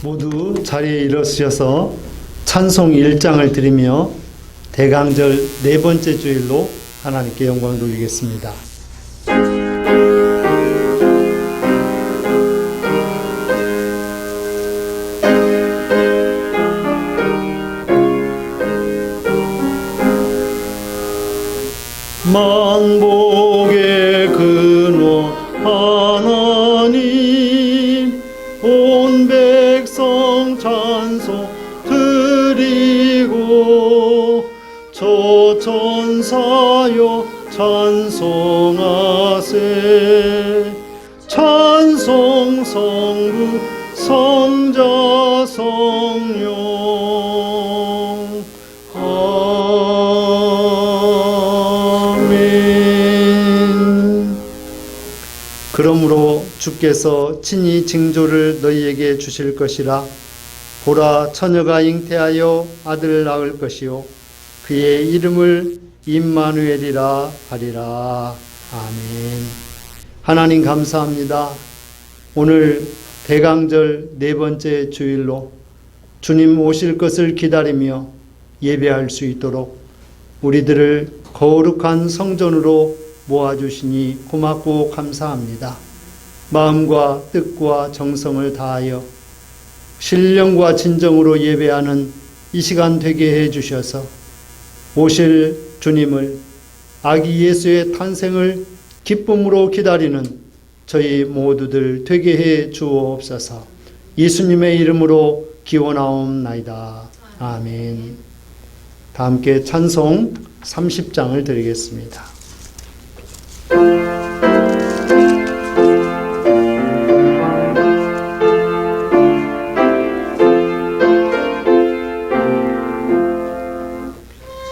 모두 자리에 일어서셔서 찬송 1장을 드리며 대강절 네 번째 주일로 하나님께 영광 돌리겠습니다. 만복의 근원 하나님, 온 백성 찬송 드리고 저 천사여 찬송하세. 찬송 성부 성자 성령. 그러므로 주께서 친히 징조를 너희에게 주실 것이라. 보라, 처녀가 잉태하여 아들을 낳을 것이요 그의 이름을 임마누엘이라 하리라. 아멘. 하나님 감사합니다. 오늘 대강절 네 번째 주일로 주님 오실 것을 기다리며 예배할 수 있도록 우리들을 거룩한 성전으로 모아주시니 고맙고 감사합니다. 마음과 뜻과 정성을 다하여 신령과 진정으로 예배하는 이 시간 되게 해주셔서 오실 주님을, 아기 예수의 탄생을 기쁨으로 기다리는 저희 모두들 되게 해 주옵소서. 예수님의 이름으로 기원하옵나이다. 아멘. 다 함께 찬송 30장을 드리겠습니다.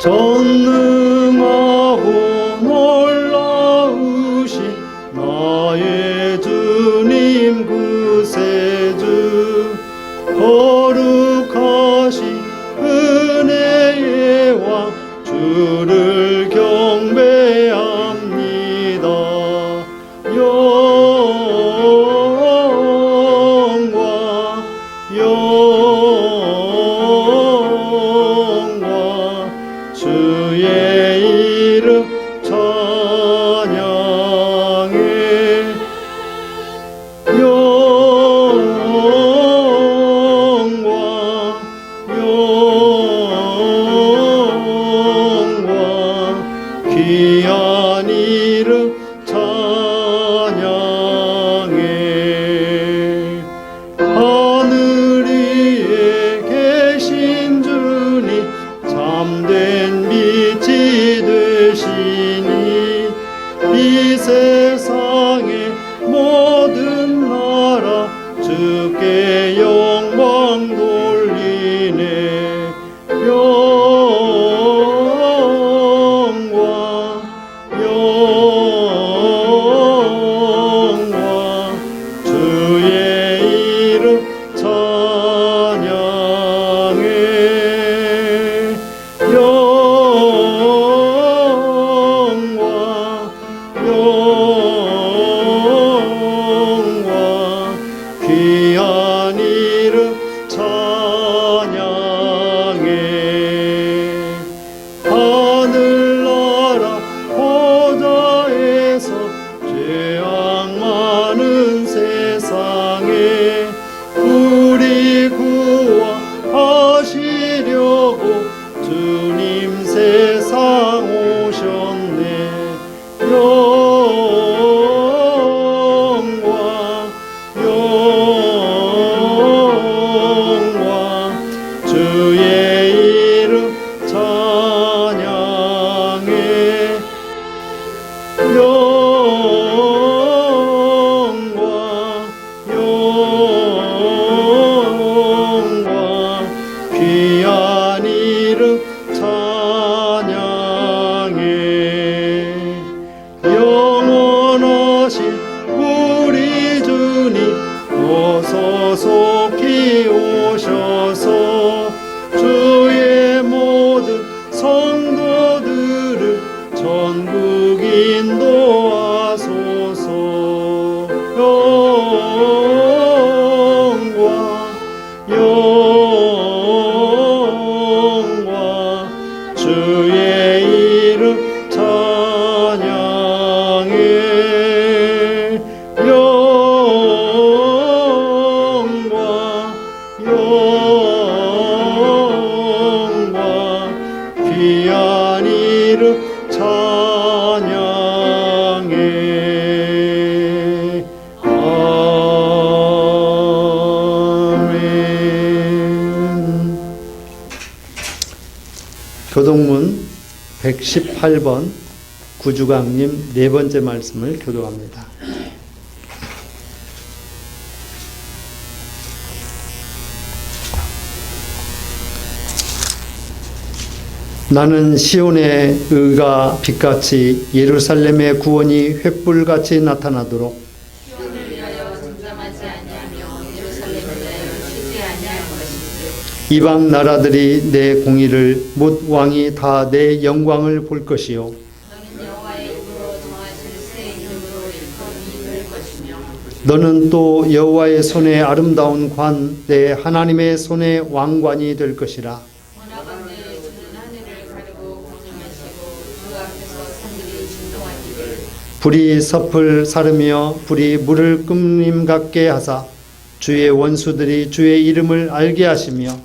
전능하고 놀라우신 나의 주님 구세주, 거룩하신 은혜의 왕 주를 경배합니다. 영광 주의 이름 찬양해. 영광 귀한 이름 찬양해. 하늘 위에 계신 주님, 참된 빛이 되시니 이 세상의 모든 나라 주께 영광 돌리네. 영광 주의 이름 찬양해. 영광 귀한 이름 찬양해. 하늘나라 보좌에서 죄악 많은 세상에 우리 구원하시려고 주님 세상 오셨네. 영광 주의 이름 찬양해. 영광 귀한 이름 찬양해. 영원하신 우리 주님, 어서 속히 오셔서 주의 모든 성도들을 전국 인도하소서. 영광 영광 주의 이름 찬양해 영광 귀한 이름 찬양해 아멘. 교동문 118번 구주강님 네 번째 말씀을 교독합니다. 나는 시온의 의가 빛같이 예루살렘의 구원이 횃불같이 나타나도록 시온을 위하여 잠잠하지 아니하며 예루살렘을 위하여 쉬지 아니할 것이지. 이방 나라들이 내 공의를 못 왕이 다 내 영광을 볼 것이요 너는 여호와의 입으로 정하신 새 이름으로 일컬음이 될 것이며 너는 또 여호와의 손에 아름다운 관 내 하나님의 손에 왕관이 될 것이라. 원하건대 주는 하늘을 가르고 공명하시고 주 앞에서 산들이 진동하기를 불이 섭을 사르며 불이 물을 끓림 같게 하사 주의 원수들이 주의 이름을 알게 하시며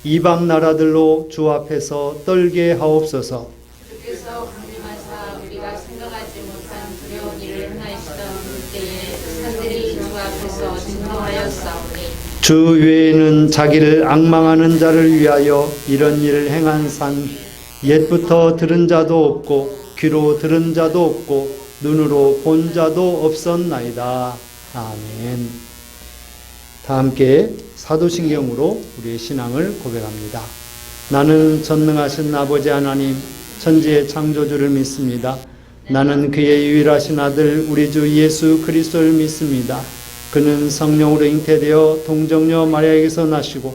이방 나라들로 주 앞에서 떨게 하옵소서. 주께서 강림하사 우리가 생각하지 못한 두려운 일을 행하시던 그때에 산들이 주 앞에서 진동하였사오니 주 외에는 자기를 앙망하는 자를 위하여 이런 일을 행한 산 옛부터 들은 자도 없고 귀로 들은 자도 없고 눈으로 본 자도 없었나이다. 아멘. 다 함께 사도신경으로 우리의 신앙을 고백합니다. 나는 전능하신 아버지 하나님 천지의 창조주를 믿습니다. 나는 그의 유일하신 아들 우리 주 예수 그리스도를 믿습니다. 그는 성령으로 잉태되어 동정녀 마리아에게서 나시고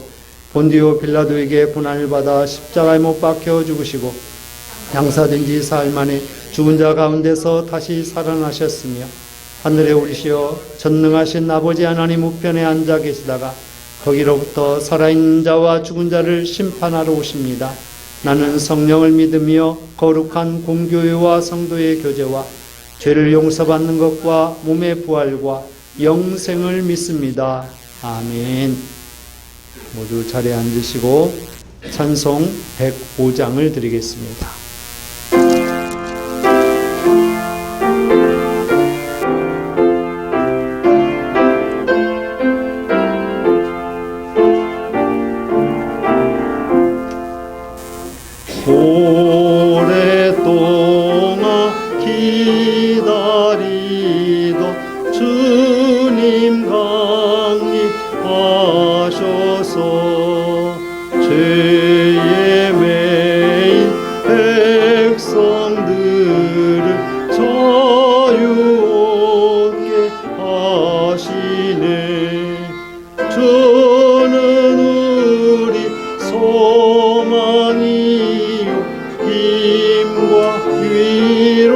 본디오 빌라도에게 고난을 받아 십자가에 못 박혀 죽으시고 양사된 지 사흘 만에 죽은 자 가운데서 다시 살아나셨으며 하늘에 오르시어 전능하신 아버지 하나님 우편에 앉아 계시다가 거기로부터 살아있는 자와 죽은 자를 심판하러 오십니다. 나는 성령을 믿으며 거룩한 공교회와 성도의 교제와 죄를 용서받는 것과 몸의 부활과 영생을 믿습니다. 아멘. 모두 자리에 앉으시고 찬송 105장을 드리겠습니다. 오랫동안 기다리던 주님 강림하셔서 죄에 매인 백성들을 자유롭게 하시네. 주는 우리 소망이요 힘과 위로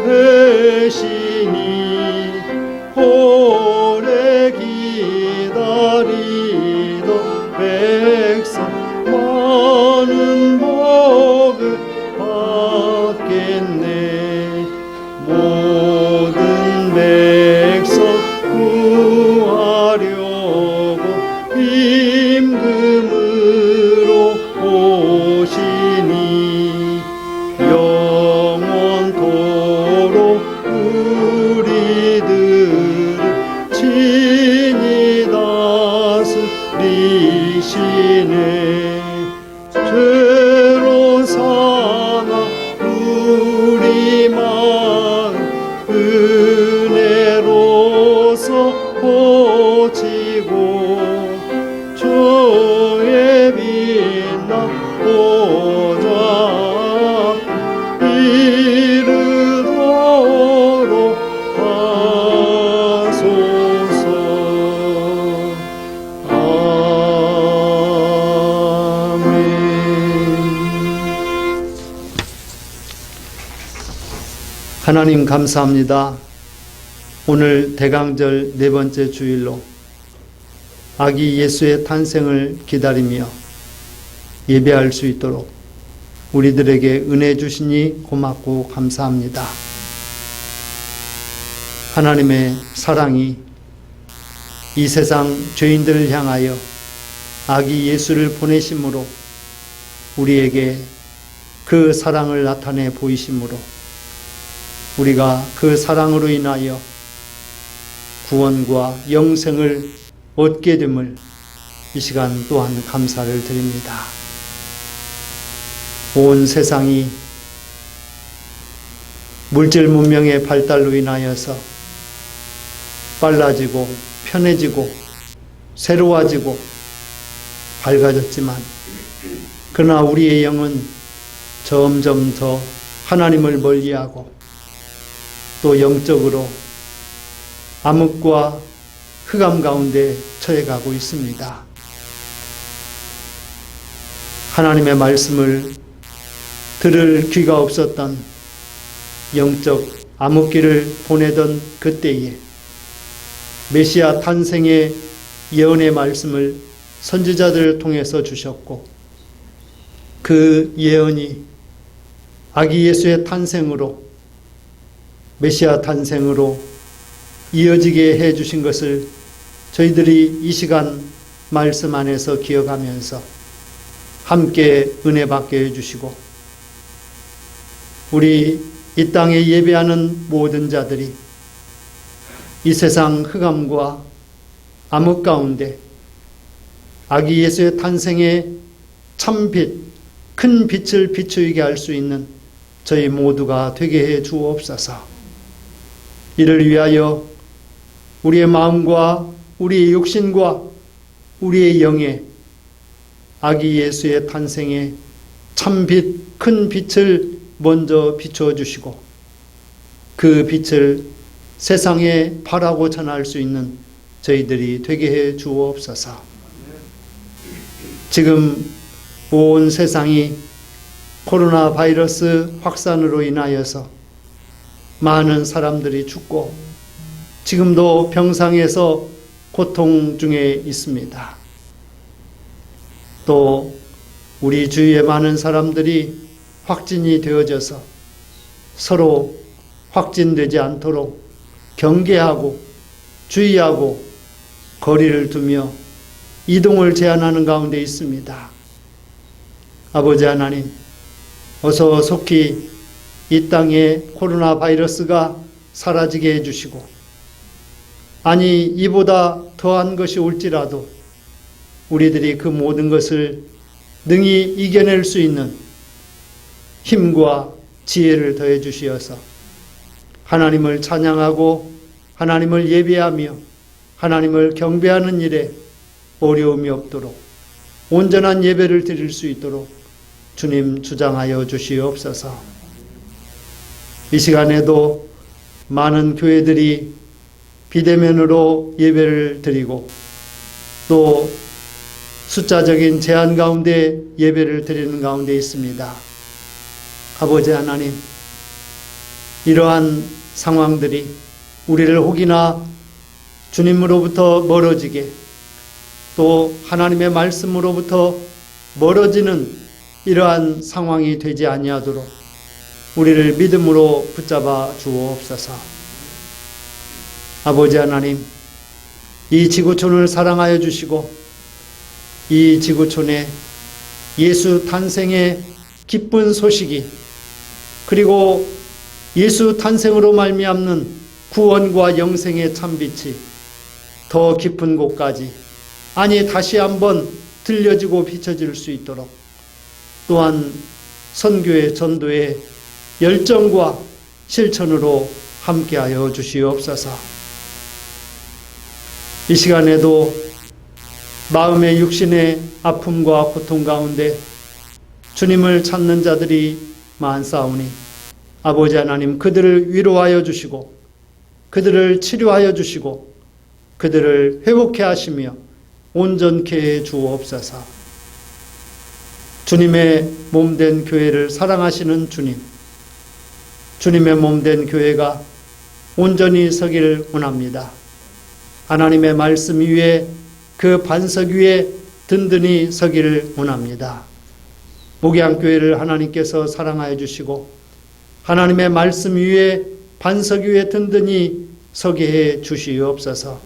되시니 오래 기다리던 백성 많은 복을 받겠네. 모든 백성 구하려고 임금으로 오시니 영원토록 우리들을 친히 다스리시네. 죄로 사나 우리 마음 은혜로서 고치고 주의 빛나 보좌 이르도록 하소서. 아멘. 하나님 감사합니다. 오늘 대강절 네 번째 주일로 아기 예수의 탄생을 기다리며 예배할 수 있도록 우리들에게 은혜 주시니 고맙고 감사합니다. 하나님의 사랑이 이 세상 죄인들을 향하여 아기 예수를 보내심으로 우리에게 그 사랑을 나타내 보이심으로 우리가 그 사랑으로 인하여 구원과 영생을 얻게 됨을 이 시간 또한 감사를 드립니다. 온 세상이 물질 문명의 발달로 인하여서 빨라지고 편해지고 새로워지고 밝아졌지만 그러나 우리의 영은 점점 더 하나님을 멀리하고 또 영적으로 암흑과 흑암 가운데 처해가고 있습니다. 하나님의 말씀을 들을 귀가 없었던 영적 암흑기를 보내던 그때에 메시아 탄생의 예언의 말씀을 선지자들을 통해서 주셨고 그 예언이 아기 예수의 탄생으로 메시아 탄생으로 이어지게 해 주신 것을 저희들이 이 시간 말씀 안에서 기억하면서 함께 은혜 받게 해주시고 우리 이 땅에 예배하는 모든 자들이 이 세상 흑암과 암흑 가운데 아기 예수의 탄생의 참빛, 큰 빛을 비추게 할 수 있는 저희 모두가 되게 해 주옵소서. 이를 위하여 우리의 마음과 우리의 육신과 우리의 영에 아기 예수의 탄생의 참빛, 큰 빛을 먼저 비추어 주시고 그 빛을 세상에 바라고 전할 수 있는 저희들이 되게 해 주옵소서. 지금 온 세상이 코로나 바이러스 확산으로 인하여서 많은 사람들이 죽고 지금도 병상에서 고통 중에 있습니다. 또 우리 주위에 많은 사람들이 확진이 되어져서 서로 확진되지 않도록 경계하고 주의하고 거리를 두며 이동을 제한하는 가운데 있습니다. 아버지 하나님, 어서 속히 이 땅에 코로나 바이러스가 사라지게 해주시고 아니 이보다 더한 것이 올지라도 우리들이 그 모든 것을 능히 이겨낼 수 있는 힘과 지혜를 더해 주시어서 하나님을 찬양하고 하나님을 예배하며 하나님을 경배하는 일에 어려움이 없도록 온전한 예배를 드릴 수 있도록 주님 주장하여 주시옵소서. 이 시간에도 많은 교회들이 비대면으로 예배를 드리고 또 숫자적인 제한 가운데 예배를 드리는 가운데 있습니다. 아버지 하나님, 이러한 상황들이 우리를 혹이나 주님으로부터 멀어지게 또 하나님의 말씀으로부터 멀어지는 이러한 상황이 되지 아니하도록 우리를 믿음으로 붙잡아 주옵소서. 아버지 하나님, 이 지구촌을 사랑하여 주시고 이 지구촌에 예수 탄생의 기쁜 소식이 그리고 예수 탄생으로 말미암는 구원과 영생의 참빛이 더 깊은 곳까지 아니 다시 한번 들려지고 비춰질 수 있도록 또한 선교의 전도의 열정과 실천으로 함께하여 주시옵소서. 이 시간에도 마음의 육신의 아픔과 고통 가운데 주님을 찾는 자들이 많사오니 아버지 하나님 그들을 위로하여 주시고 그들을 치료하여 주시고 그들을 회복해 하시며 온전케 해 주옵소서. 주님의 몸된 교회를 사랑하시는 주님, 주님의 몸된 교회가 온전히 서기를 원합니다. 하나님의 말씀 위에 그 반석 위에 든든히 서기를 원합니다. 목양교회를 하나님께서 사랑하여 주시고 하나님의 말씀 위에 반석 위에 든든히 서게 해 주시옵소서.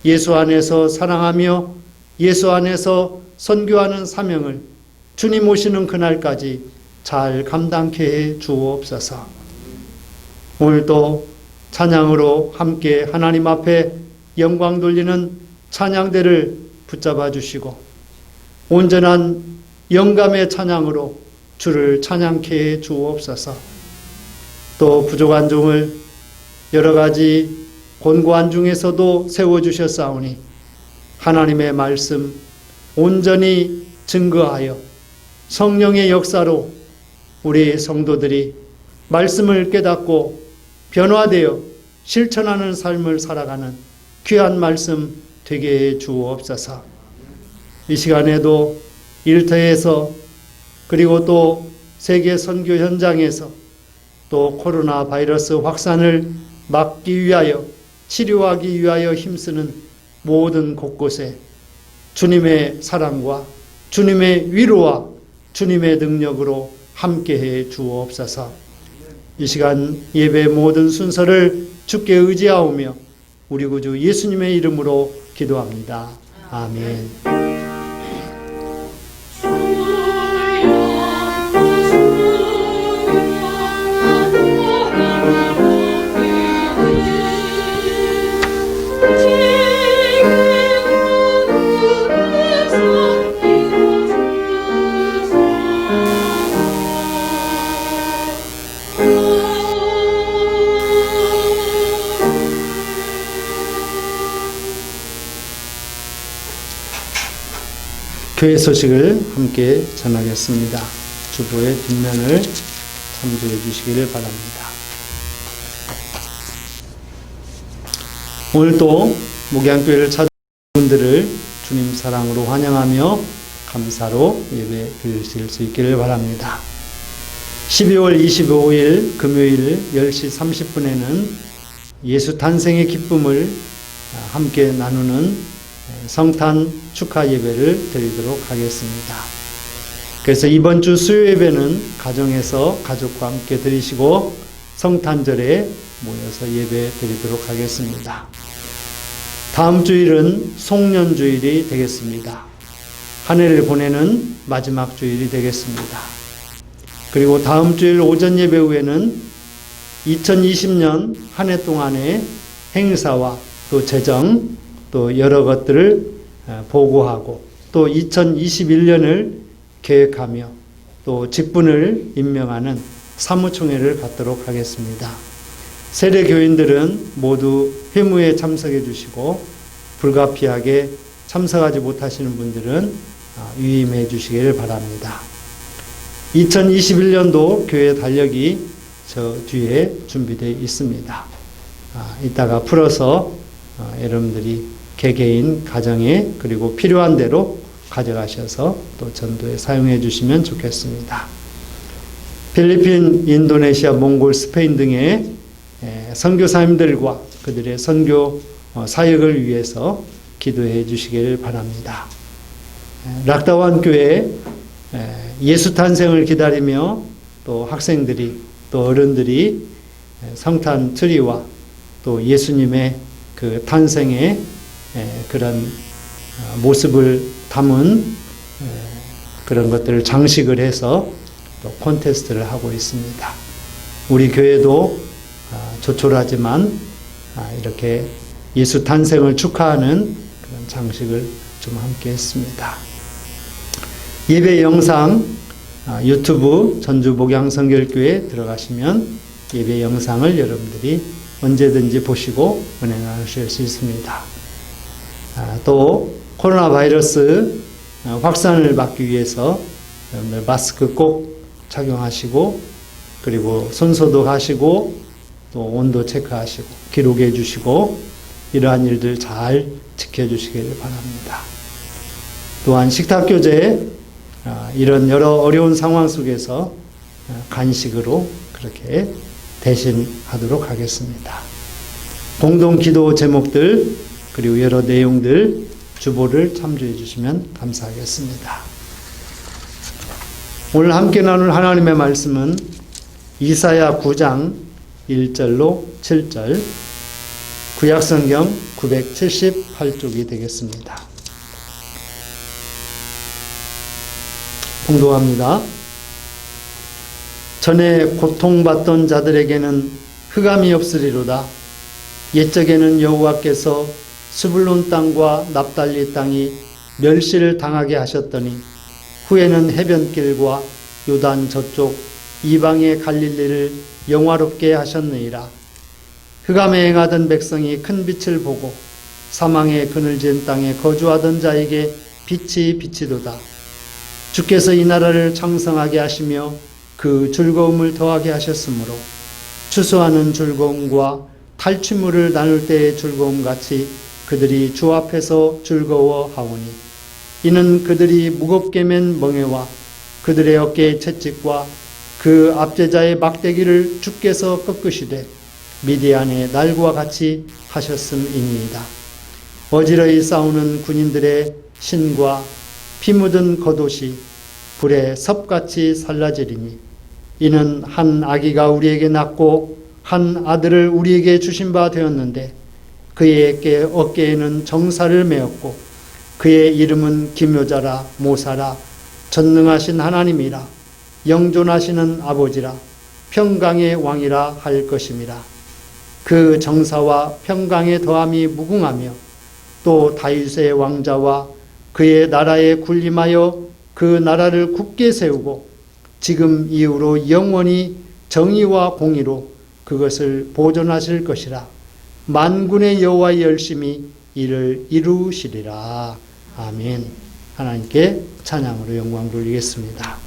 예수 안에서 사랑하며 예수 안에서 선교하는 사명을 주님 오시는 그날까지 잘 감당케 해 주옵소서. 오늘도 찬양으로 함께 하나님 앞에 영광 돌리는 찬양대를 붙잡아 주시고 온전한 영감의 찬양으로 주를 찬양케 해 주옵소서. 또 부족한 종을 여러 가지 곤고한 중에서도 세워주셨사오니 하나님의 말씀 온전히 증거하여 성령의 역사로 우리 성도들이 말씀을 깨닫고 변화되어 실천하는 삶을 살아가는 귀한 말씀 되게 해 주옵소서. 이 시간에도 일터에서 그리고 또 세계 선교 현장에서 또 코로나 바이러스 확산을 막기 위하여 치료하기 위하여 힘쓰는 모든 곳곳에 주님의 사랑과 주님의 위로와 주님의 능력으로 함께해 주옵소서. 이 시간 예배 모든 순서를 주께 의지하오며 우리 구주 예수님의 이름으로 기도합니다. 아멘. 교회 소식을 함께 전하겠습니다. 주보의 뒷면을 참조해 주시기를 바랍니다. 오늘도 목양교회를 찾은 분들을 주님 사랑으로 환영하며 감사로 예배 드리실 수 있기를 바랍니다. 12월 25일 금요일 10시 30분에는 예수 탄생의 기쁨을 함께 나누는 성탄 축하 예배를 드리도록 하겠습니다. 그래서 이번 주 수요 예배는 가정에서 가족과 함께 드리시고 성탄절에 모여서 예배 드리도록 하겠습니다. 다음 주일은 송년주일이 되겠습니다. 한 해를 보내는 마지막 주일이 되겠습니다. 그리고 다음 주일 오전 예배 후에는 2020년 한 해 동안의 행사와 또 재정 또 여러 것들을 보고하고 또 2021년을 계획하며 또 직분을 임명하는 사무총회를 갖도록 하겠습니다. 세례 교인들은 모두 회무에 참석해 주시고 불가피하게 참석하지 못하시는 분들은 유임해 주시기를 바랍니다. 2021년도 교회 달력이 저 뒤에 준비되어 있습니다. 이따가 풀어서 여러분들이 개개인 가정에 그리고 필요한 대로 가져가셔서 또 전도에 사용해 주시면 좋겠습니다. 필리핀, 인도네시아, 몽골, 스페인 등의 선교사님들과 그들의 선교 사역을 위해서 기도해 주시기를 바랍니다. 락다완 교회 예수 탄생을 기다리며 또 학생들이 또 어른들이 성탄 트리와 또 예수님의 그 탄생의 그런 모습을 담은 그런 것들을 장식을 해서 또 콘테스트를 하고 있습니다. 우리 교회도 조촐하지만 이렇게 예수 탄생을 축하하는 그런 장식을 좀 함께 했습니다. 예배 영상 유튜브 전주 목양성결교회 들어가시면 예배 영상을 여러분들이 언제든지 보시고 은혜 나누실 수 있습니다. 또 코로나 바이러스 확산을 막기 위해서 여러분들 마스크 꼭 착용하시고 그리고 손소독하시고 또 온도 체크하시고 기록해 주시고 이러한 일들 잘 지켜주시길 바랍니다. 또한 식탁교제 이런 여러 어려운 상황 속에서 간식으로 그렇게 대신하도록 하겠습니다. 공동 기도 제목들 그리고 여러 내용들 주보를 참조해 주시면 감사하겠습니다. 오늘 함께 나눌 하나님의 말씀은 이사야 9장 1절로 7절, 구약성경 978쪽이 되겠습니다. 봉독합니다. 전에 고통받던 자들에게는 흑암이 없으리로다. 옛적에는 여호와께서 스불론 땅과 납달리 땅이 멸시를 당하게 하셨더니 후에는 해변길과 요단 저쪽 이방의 갈릴리를 영화롭게 하셨느니라. 흑암에 행하던 백성이 큰 빛을 보고 사망의 그늘진 땅에 거주하던 자에게 빛이 비치도다. 주께서 이 나라를 창성하게 하시며 그 즐거움을 더하게 하셨으므로 추수하는 즐거움과 탈취물을 나눌 때의 즐거움같이 그들이 주 앞에서 즐거워하오니 이는 그들이 무겁게 맨 멍에와 그들의 어깨의 채찍과 그 압제자의 막대기를 주께서 꺾으시되 미디안의 날과 같이 하셨음이니이다. 어지러이 싸우는 군인들의 신과 피 묻은 겉옷이 불에 섭같이 살라지리니 이는 한 아기가 우리에게 낳고 한 아들을 우리에게 주신 바 되었는데 그의 어깨에는 정사를 메었고 그의 이름은 기묘자라 모사라 전능하신 하나님이라 영존하시는 아버지라 평강의 왕이라 할 것임이라. 그 정사와 평강의 더함이 무궁하며 또 다윗의 왕자와 그의 나라에 군림하여 그 나라를 굳게 세우고 지금 이후로 영원히 정의와 공의로 그것을 보존하실 것이라. 만군의 여호와의 열심히 이를 이루시리라. 아멘. 하나님께 찬양으로 영광 돌리겠습니다.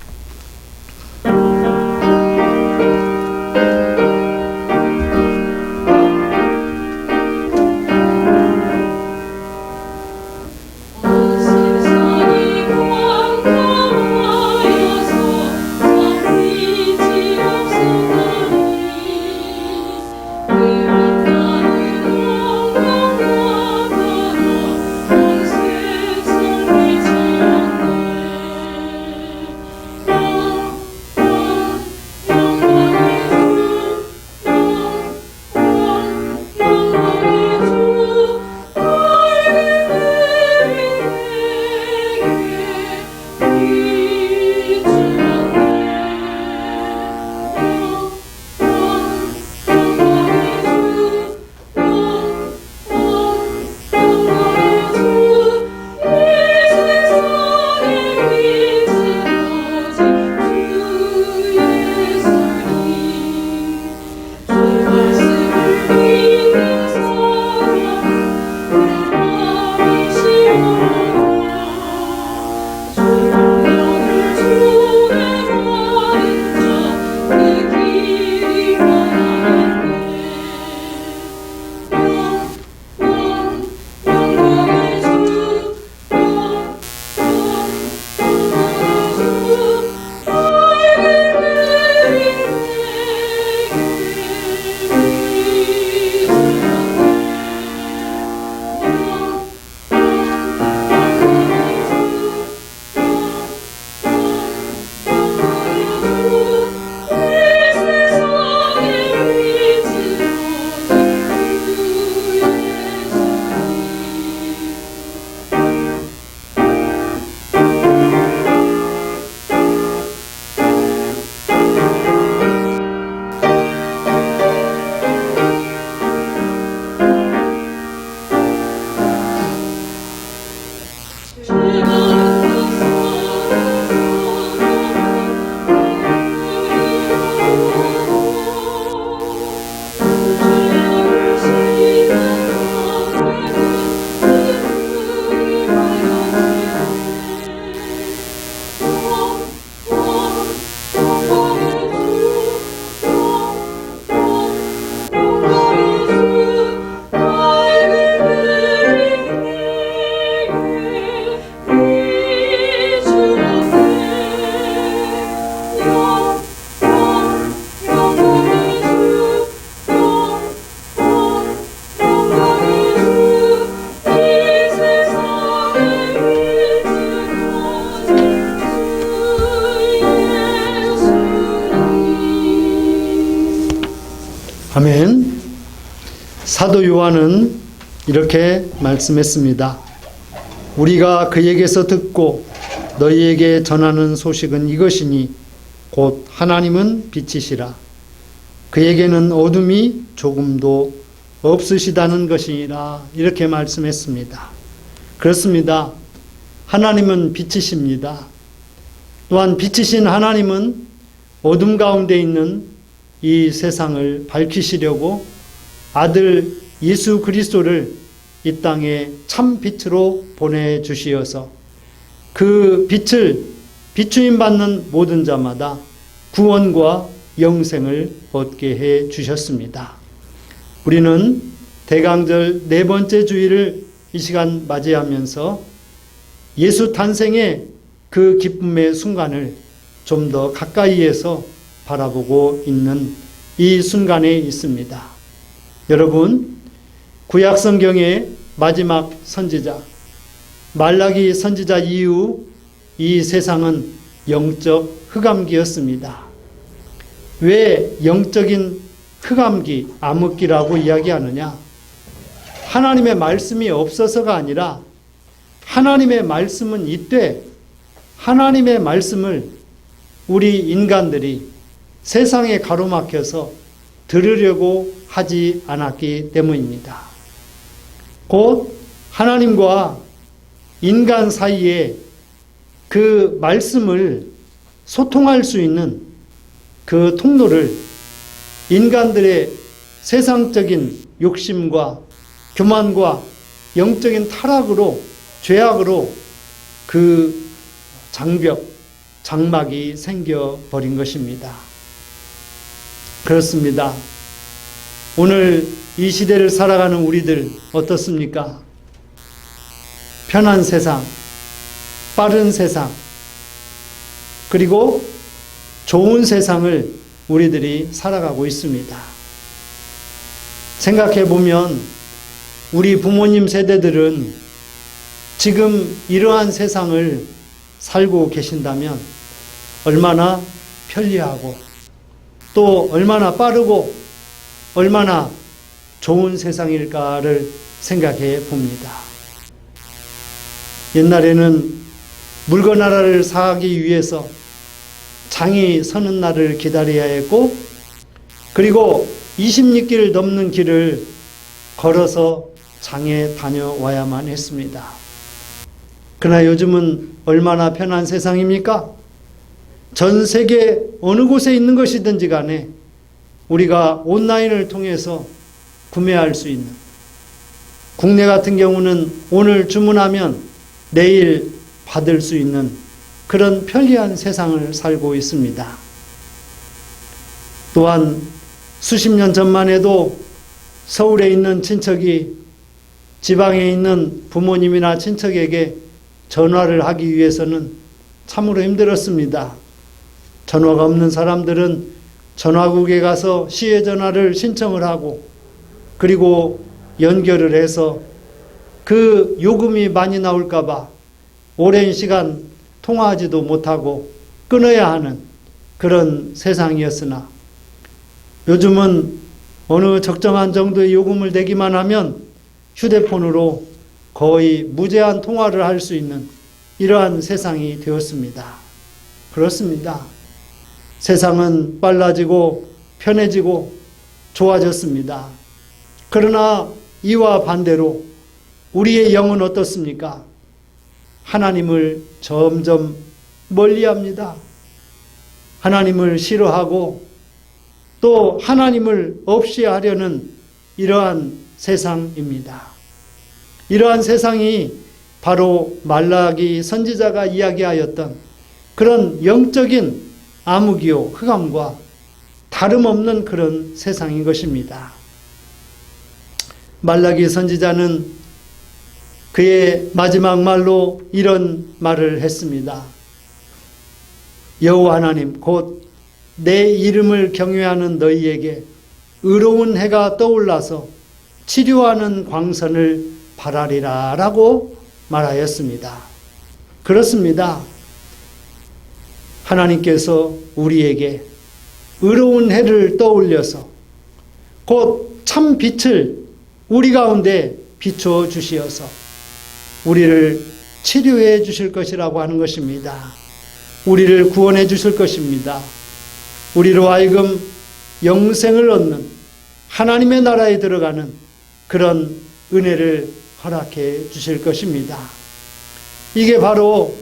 아멘. 사도 요한은 이렇게 말씀했습니다. 우리가 그에게서 듣고 너희에게 전하는 소식은 이것이니 곧 하나님은 빛이시라. 그에게는 어둠이 조금도 없으시다는 것이니라. 이렇게 말씀했습니다. 그렇습니다. 하나님은 빛이십니다. 또한 빛이신 하나님은 어둠 가운데 있는 이 세상을 밝히시려고 아들 예수 그리스도를 이 땅에 참 빛으로 보내주시어서 그 빛을 비추임 받는 모든 자마다 구원과 영생을 얻게 해 주셨습니다. 우리는 대강절 네 번째 주일을 이 시간 맞이하면서 예수 탄생의 그 기쁨의 순간을 좀 더 가까이에서 바라보고 있는 이 순간에 있습니다. 여러분, 구약 성경의 마지막 선지자 말라기 선지자 이후 이 세상은 영적 흑암기였습니다. 왜 영적인 흑암기, 암흑기라고 이야기하느냐? 하나님의 말씀이 없어서가 아니라 하나님의 말씀은 이때 하나님의 말씀을 우리 인간들이 세상에 가로막혀서 들으려고 하지 않았기 때문입니다. 곧 하나님과 인간 사이에 그 말씀을 소통할 수 있는 그 통로를 인간들의 세상적인 욕심과 교만과 영적인 타락으로, 죄악으로 그 장벽, 장막이 생겨버린 것입니다. 그렇습니다. 오늘 이 시대를 살아가는 우리들 어떻습니까? 편한 세상, 빠른 세상, 그리고 좋은 세상을 우리들이 살아가고 있습니다. 생각해 보면 우리 부모님 세대들은 지금 이러한 세상을 살고 계신다면 얼마나 편리하고 또 얼마나 빠르고 얼마나 좋은 세상일까를 생각해 봅니다. 옛날에는 물건 하나를 사기 위해서 장이 서는 날을 기다려야 했고, 그리고 20리길을 넘는 길을 걸어서 장에 다녀와야만 했습니다. 그러나 요즘은 얼마나 편한 세상입니까? 전 세계 어느 곳에 있는 것이든지 간에 우리가 온라인을 통해서 구매할 수 있는, 국내 같은 경우는 오늘 주문하면 내일 받을 수 있는 그런 편리한 세상을 살고 있습니다. 또한 수십 년 전만 해도 서울에 있는 친척이 지방에 있는 부모님이나 친척에게 전화를 하기 위해서는 참으로 힘들었습니다. 전화가 없는 사람들은 전화국에 가서 시외 전화를 신청을 하고, 그리고 연결을 해서 그 요금이 많이 나올까봐 오랜 시간 통화하지도 못하고 끊어야 하는 그런 세상이었으나, 요즘은 어느 적정한 정도의 요금을 내기만 하면 휴대폰으로 거의 무제한 통화를 할 수 있는 이러한 세상이 되었습니다. 그렇습니다. 세상은 빨라지고 편해지고 좋아졌습니다. 그러나 이와 반대로 우리의 영은 어떻습니까? 하나님을 점점 멀리합니다. 하나님을 싫어하고 또 하나님을 없이 하려는 이러한 세상입니다. 이러한 세상이 바로 말라기 선지자가 이야기하였던 그런 영적인 암흑이요 흑암과 다름없는 그런 세상인 것입니다. 말라기 선지자는 그의 마지막 말로 이런 말을 했습니다. 여호와 하나님 곧 내 이름을 경외하는 너희에게 의로운 해가 떠올라서 치료하는 광선을 바라리라 라고 말하였습니다. 그렇습니다. 하나님께서 우리에게 의로운 해를 떠올려서 곧 참 빛을 우리 가운데 비추어 주시어서 우리를 치료해 주실 것이라고 하는 것입니다. 우리를 구원해 주실 것입니다. 우리로 하여금 영생을 얻는 하나님의 나라에 들어가는 그런 은혜를 허락해 주실 것입니다. 이게 바로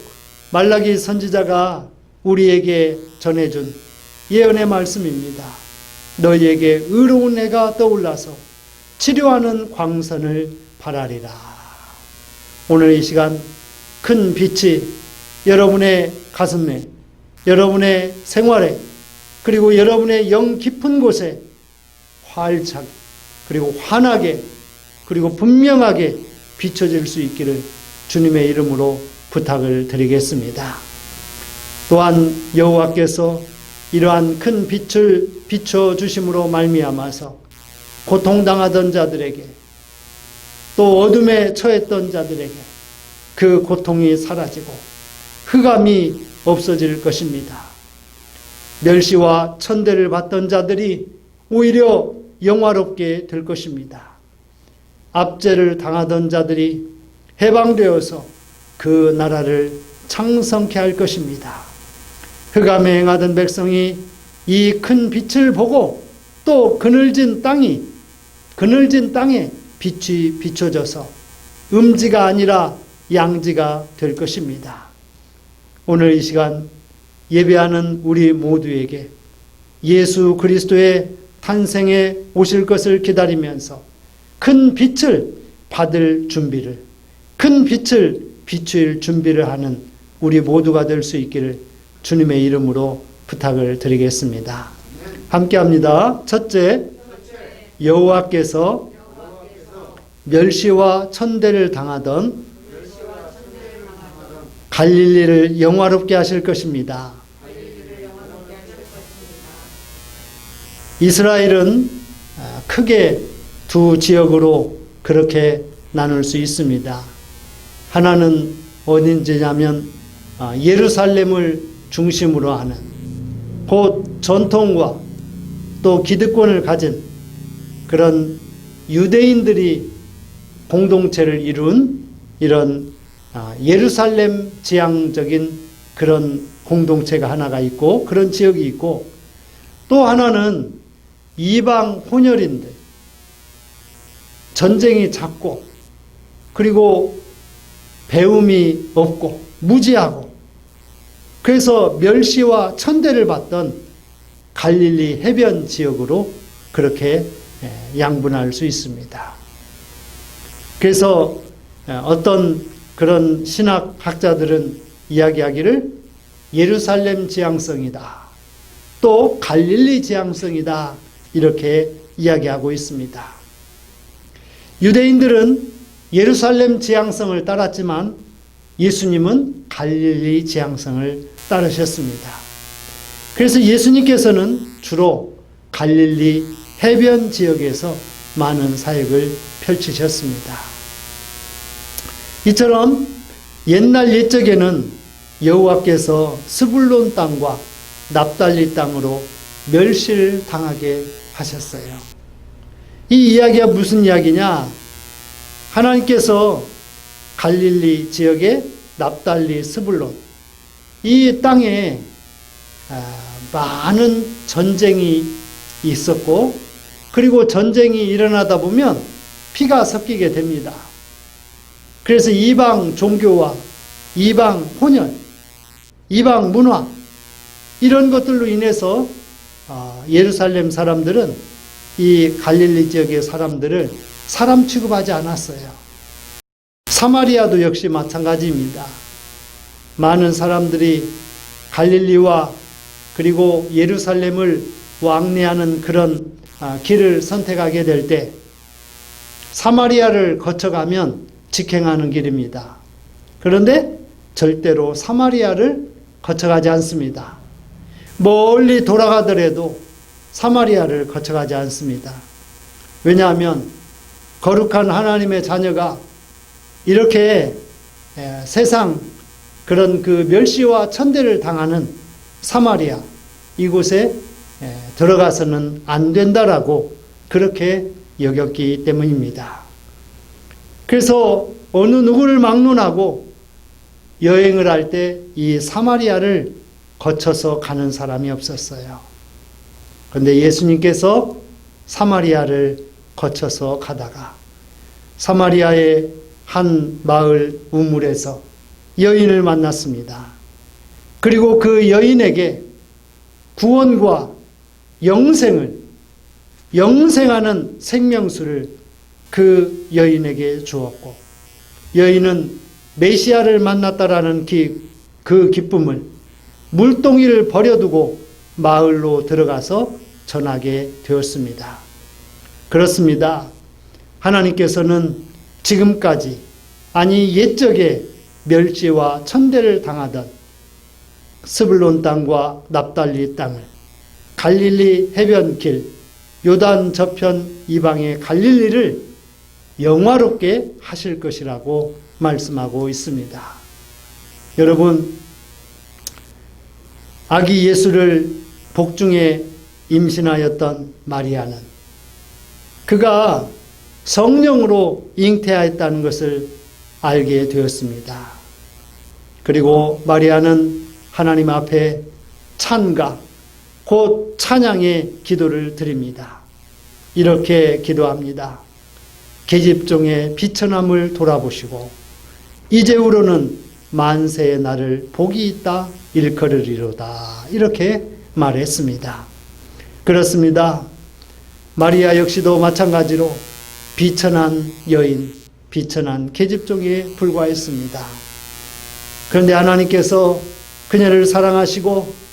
말라기 선지자가 우리에게 전해준 예언의 말씀입니다. 너희에게 의로운 해가 떠올라서 치료하는 광선을 발하리라. 오늘 이 시간 큰 빛이 여러분의 가슴에, 여러분의 생활에, 그리고 여러분의 영 깊은 곳에 활짝, 그리고 환하게, 그리고 분명하게 비춰질 수 있기를 주님의 이름으로 부탁을 드리겠습니다. 또한 여호와께서 이러한 큰 빛을 비춰주심으로 말미암아서 고통당하던 자들에게, 또 어둠에 처했던 자들에게 그 고통이 사라지고 흑암이 없어질 것입니다. 멸시와 천대를 받던 자들이 오히려 영화롭게 될 것입니다. 압제를 당하던 자들이 해방되어서 그 나라를 창성케 할 것입니다. 흑암에 행하던 백성이 이 큰 빛을 보고 또 그늘진 땅에 빛이 비춰져서 음지가 아니라 양지가 될 것입니다. 오늘 이 시간 예배하는 우리 모두에게 예수 그리스도의 탄생에 오실 것을 기다리면서 큰 빛을 받을 준비를, 큰 빛을 비출 준비를 하는 우리 모두가 될 수 있기를 주님의 이름으로 부탁을 드리겠습니다. 함께 합니다. 첫째, 여호와께서 멸시와 천대를 당하던 갈릴리를 영화롭게 하실 것입니다. 이스라엘은 크게 두 지역으로 그렇게 나눌 수 있습니다. 하나는 어딘지냐면 예루살렘을 중심으로 하는, 곧 전통과 또 기득권을 가진 그런 유대인들이 공동체를 이룬 이런 예루살렘 지향적인 그런 공동체가 하나가 있고, 그런 지역이 있고, 또 하나는 이방 혼혈인들, 전쟁이 잦고, 그리고 배움이 없고 무지하고, 그래서 멸시와 천대를 받던 갈릴리 해변 지역으로 그렇게 양분할 수 있습니다. 그래서 어떤 그런 신학학자들은 이야기하기를 예루살렘 지향성이다, 또 갈릴리 지향성이다, 이렇게 이야기하고 있습니다. 유대인들은 예루살렘 지향성을 따랐지만 예수님은 갈릴리 지향성을 따르셨습니다. 그래서 예수님께서는 주로 갈릴리 해변 지역에서 많은 사역을 펼치셨습니다. 이처럼 옛날 옛적에는 여호와께서 스불론 땅과 납달리 땅으로 멸시를 당하게 하셨어요. 이 이야기가 무슨 이야기냐? 하나님께서 갈릴리 지역의 납달리 스불론 이 땅에 많은 전쟁이 있었고, 그리고 전쟁이 일어나다 보면 피가 섞이게 됩니다. 그래서 이방 종교와 이방 혼혈, 이방 문화, 이런 것들로 인해서 예루살렘 사람들은 이 갈릴리 지역의 사람들을 사람 취급하지 않았어요. 사마리아도 역시 마찬가지입니다. 많은 사람들이 갈릴리와 그리고 예루살렘을 왕래하는 그런 길을 선택하게 될 때 사마리아를 거쳐가면 직행하는 길입니다. 그런데 절대로 사마리아를 거쳐가지 않습니다. 멀리 돌아가더라도 사마리아를 거쳐가지 않습니다. 왜냐하면 거룩한 하나님의 자녀가 이렇게 세상 그런 그 멸시와 천대를 당하는 사마리아, 이곳에 들어가서는 안 된다라고 그렇게 여겼기 때문입니다. 그래서 어느 누구를 막론하고 여행을 할 때 이 사마리아를 거쳐서 가는 사람이 없었어요. 그런데 예수님께서 사마리아를 거쳐서 가다가 사마리아의 한 마을 우물에서 여인을 만났습니다. 그리고 그 여인에게 구원과 영생하는 생명수를 그 여인에게 주었고, 여인은 메시아를 만났다라는 그 기쁨을 물동이를 버려두고 마을로 들어가서 전하게 되었습니다. 그렇습니다. 하나님께서는 지금까지, 아니 옛적에 멸시와 천대를 당하던 스불론 땅과 납달리 땅을 갈릴리 해변길, 요단 저편 이방의 갈릴리를 영화롭게 하실 것이라고 말씀하고 있습니다. 여러분, 아기 예수를 복중에 임신하였던 마리아는 그가 성령으로 잉태하였다는 것을 알게 되었습니다. 그리고 마리아는 하나님 앞에 찬가, 곧 찬양의 기도를 드립니다. 이렇게 기도합니다. 계집종의 비천함을 돌아보시고 이제후로는 만세의 날을 복이 있다 일컬으리로다. 이렇게 말했습니다. 그렇습니다. 마리아 역시도 마찬가지로 비천한 여인, 비천한 계집종에 불과했습니다. 그런데 하나님께서 그녀를 사랑하시고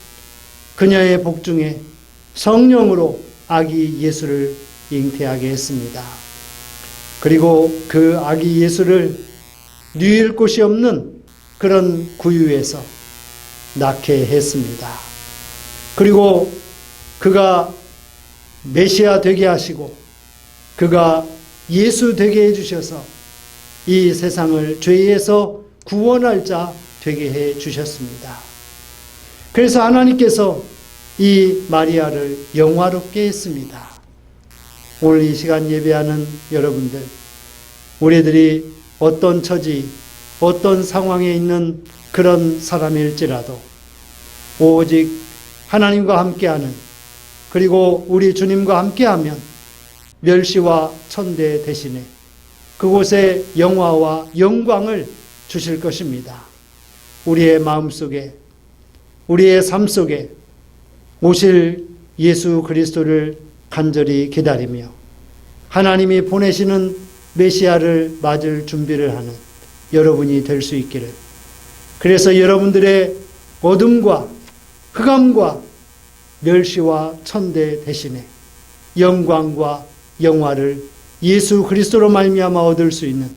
그녀의 복중에 성령으로 아기 예수를 잉태하게 했습니다. 그리고 그 아기 예수를 누일 곳이 없는 그런 구유에서 낳게 했습니다. 그리고 그가 메시아 되게 하시고 그가 예수 되게 해주셔서 이 세상을 죄에서 구원할 자 되게 해주셨습니다. 그래서 하나님께서 이 마리아를 영화롭게 했습니다. 오늘 이 시간 예배하는 여러분들, 우리들이 어떤 처지, 어떤 상황에 있는 그런 사람일지라도 오직 하나님과 함께하는, 그리고 우리 주님과 함께하면 멸시와 천대 대신에 그곳에 영화와 영광을 주실 것입니다. 우리의 마음속에, 우리의 삶 속에 오실 예수 그리스도를 간절히 기다리며 하나님이 보내시는 메시아를 맞을 준비를 하는 여러분이 될 수 있기를, 그래서 여러분들의 어둠과 흑암과 멸시와 천대 대신에 영광과 영화를 예수 그리스도로 말미암아 얻을 수 있는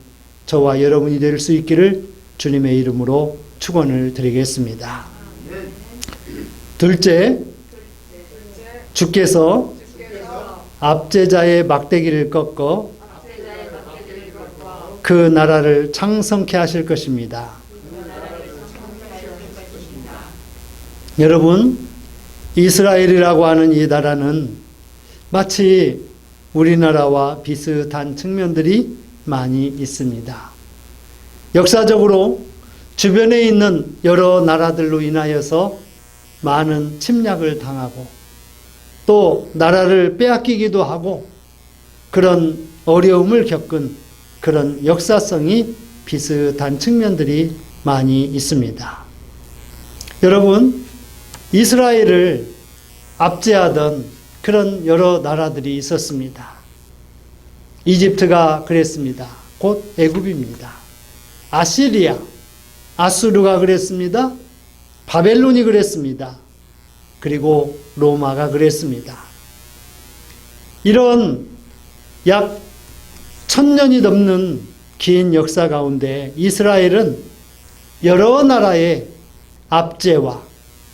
저와 여러분이 될 수 있기를 주님의 이름으로 축원을 드리겠습니다. 둘째, 주께서 압제자의 막대기를 꺾어 그 나라를 창성케 하실 것입니다. 여러분, 이스라엘이라고 하는 이 나라는 마치 우리나라와 비슷한 측면들이 많이 있습니다. 역사적으로 주변에 있는 여러 나라들로 인하여서 많은 침략을 당하고 또 나라를 빼앗기기도 하고 그런 어려움을 겪은 그런 역사성이 비슷한 측면들이 많이 있습니다. 여러분, 이스라엘을 압제하던 그런 여러 나라들이 있었습니다. 이집트가 그랬습니다. 곧 애굽입니다. 아시리아, 아수르가 그랬습니다. 바벨론이 그랬습니다. 그리고 로마가 그랬습니다. 이런 약 1000년이 넘는 긴 역사 가운데 이스라엘은 여러 나라의 압제와